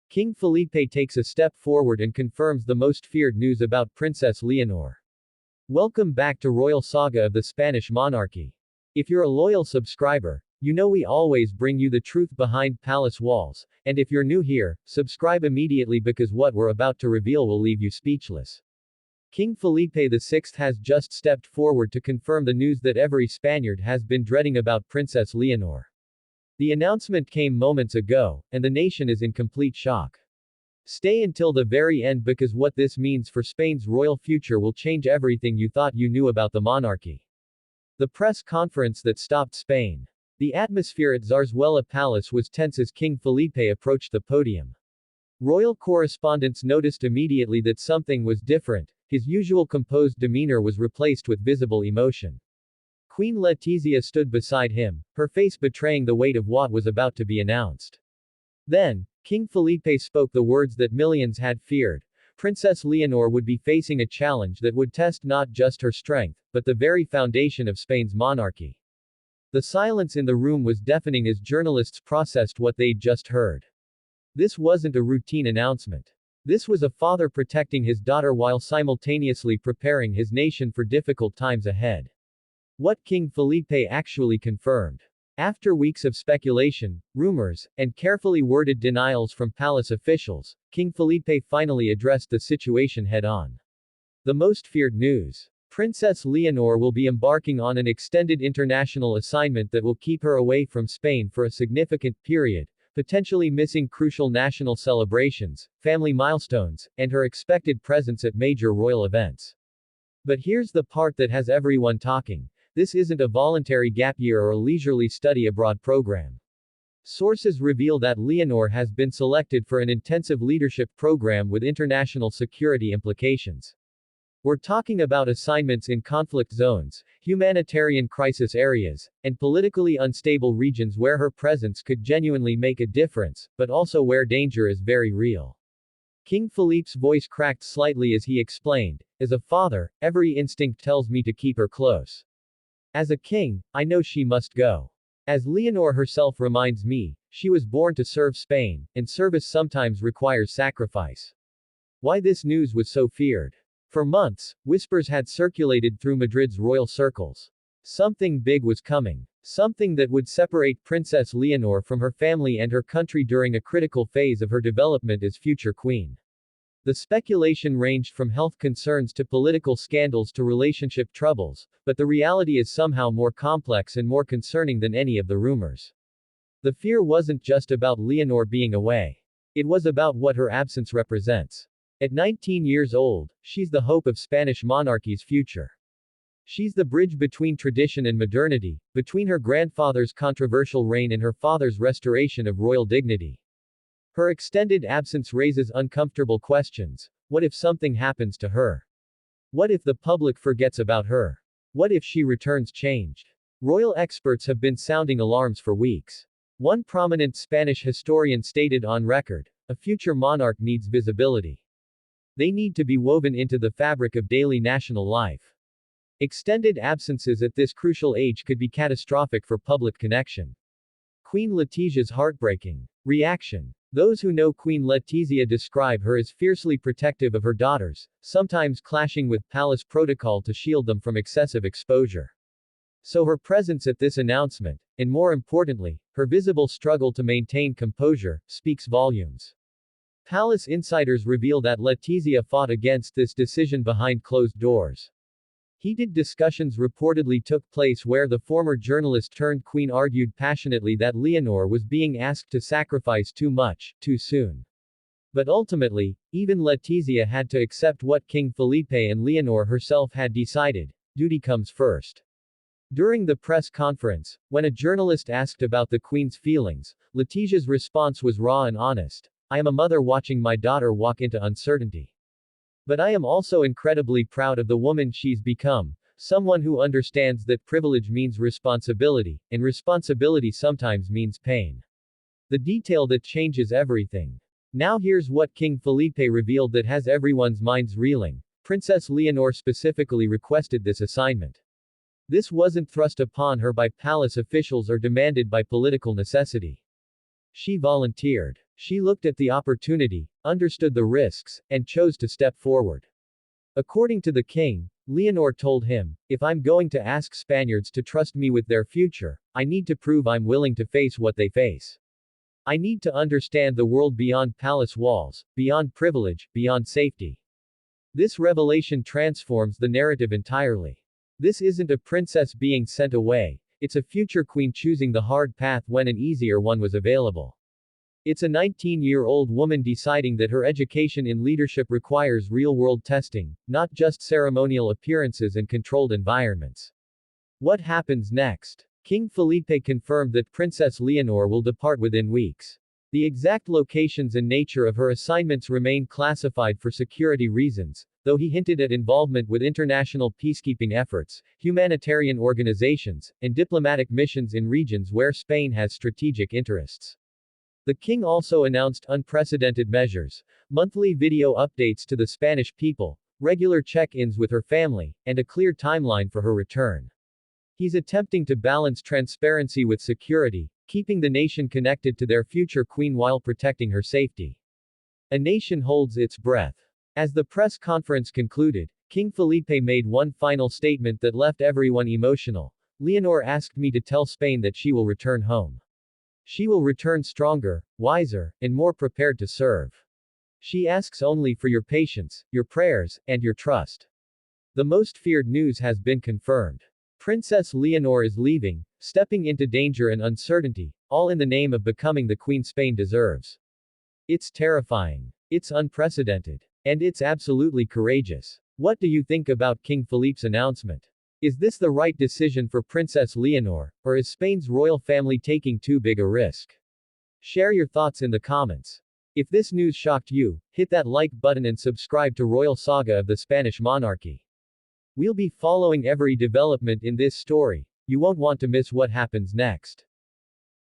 King Felipe takes a step forward and confirms the most feared news about Princess Leonor. Welcome back to Royal Saga of the Spanish Monarchy. If you're a loyal subscriber, you know we always bring you the truth behind palace walls, and if you're new here, subscribe immediately because what we're about to reveal will leave you speechless. King Felipe VI has just stepped forward to confirm the news that every Spaniard has been dreading about Princess Leonor. The announcement came moments ago, and the nation is in complete shock. Stay until the very end because what this means for Spain's royal future will change everything you thought you knew about the monarchy. The press conference that stopped Spain. The atmosphere at Zarzuela Palace was tense as King Felipe approached the podium. Royal correspondents noticed immediately that something was different. His usual composed demeanor was replaced with visible emotion. Queen Letizia stood beside him, her face betraying the weight of what was about to be announced. Then, King Felipe spoke the words that millions had feared. Princess Leonor would be facing a challenge that would test not just her strength, but the very foundation of Spain's monarchy. The silence in the room was deafening as journalists processed what they'd just heard. This wasn't a routine announcement. This was a father protecting his daughter while simultaneously preparing his nation for difficult times ahead. What King Felipe actually confirmed. After weeks of speculation, rumors, and carefully worded denials from palace officials, King Felipe finally addressed the situation head-on. The most feared news. Princess Leonor will be embarking on an extended international assignment that will keep her away from Spain for a significant period, potentially missing crucial national celebrations, family milestones, and her expected presence at major royal events. But here's the part that has everyone talking. This isn't a voluntary gap year or a leisurely study abroad program. Sources reveal that Leonor has been selected for an intensive leadership program with international security implications. We're talking about assignments in conflict zones, humanitarian crisis areas, and politically unstable regions where her presence could genuinely make a difference, but also where danger is very real. King Felipe's voice cracked slightly as he explained, "As a father, every instinct tells me to keep her close. As a king, I know she must go. As Leonor herself reminds me, she was born to serve Spain, and service sometimes requires sacrifice." Why this news was so feared? For months, whispers had circulated through Madrid's royal circles. Something big was coming. Something that would separate Princess Leonor from her family and her country during a critical phase of her development as future queen. The speculation ranged from health concerns to political scandals to relationship troubles, but the reality is somehow more complex and more concerning than any of the rumors. The fear wasn't just about Leonor being away. It was about what her absence represents. At 19 years old, she's the hope of Spanish monarchy's future. She's the bridge between tradition and modernity, between her grandfather's controversial reign and her father's restoration of royal dignity. Her extended absence raises uncomfortable questions. What if something happens to her? What if the public forgets about her? What if she returns changed? Royal experts have been sounding alarms for weeks. One prominent Spanish historian stated on record, "A future monarch needs visibility. They need to be woven into the fabric of daily national life." Extended absences at this crucial age could be catastrophic for public connection. Queen Letizia's heartbreaking reaction. Those who know Queen Letizia describe her as fiercely protective of her daughters, sometimes clashing with palace protocol to shield them from excessive exposure. So her presence at this announcement, and more importantly, her visible struggle to maintain composure, speaks volumes. Palace insiders reveal that Letizia fought against this decision behind closed doors. Heated discussions reportedly took place where the former journalist-turned-queen argued passionately that Leonor was being asked to sacrifice too much, too soon. But ultimately, even Letizia had to accept what King Felipe and Leonor herself had decided: duty comes first. During the press conference, when a journalist asked about the Queen's feelings, Letizia's response was raw and honest. "I am a mother watching my daughter walk into uncertainty. But I am also incredibly proud of the woman she's become, someone who understands that privilege means responsibility, and responsibility sometimes means pain. The detail that changes everything." Now here's what King Felipe revealed that has everyone's minds reeling. Princess Leonor specifically requested this assignment. This wasn't thrust upon her by palace officials or demanded by political necessity. She volunteered. She looked at the opportunity, understood the risks, and chose to step forward. According to the king, Leonor told him, "If I'm going to ask Spaniards to trust me with their future, I need to prove I'm willing to face what they face. I need to understand the world beyond palace walls, beyond privilege, beyond safety." This revelation transforms the narrative entirely. This isn't a princess being sent away, it's a future queen choosing the hard path when an easier one was available. It's a 19-year-old woman deciding that her education in leadership requires real-world testing, not just ceremonial appearances and controlled environments. What happens next? King Felipe confirmed that Princess Leonor will depart within weeks. The exact locations and nature of her assignments remain classified for security reasons, though he hinted at involvement with international peacekeeping efforts, humanitarian organizations, and diplomatic missions in regions where Spain has strategic interests. The king also announced unprecedented measures, monthly video updates to the Spanish people, regular check-ins with her family, and a clear timeline for her return. He's attempting to balance transparency with security, keeping the nation connected to their future queen while protecting her safety. A nation holds its breath. As the press conference concluded, King Felipe made one final statement that left everyone emotional. "Leonor asked me to tell Spain that she will return home. She will return stronger, wiser, and more prepared to serve. She asks only for your patience, your prayers, and your trust." The most feared news has been confirmed. Princess Leonor is leaving, stepping into danger and uncertainty, all in the name of becoming the queen Spain deserves. It's terrifying. It's unprecedented. And it's absolutely courageous. What do you think about King Felipe's announcement? Is this the right decision for Princess Leonor, or is Spain's royal family taking too big a risk? Share your thoughts in the comments. If this news shocked you, hit that like button and subscribe to Royal Saga of the Spanish Monarchy. We'll be following every development in this story. You won't want to miss what happens next.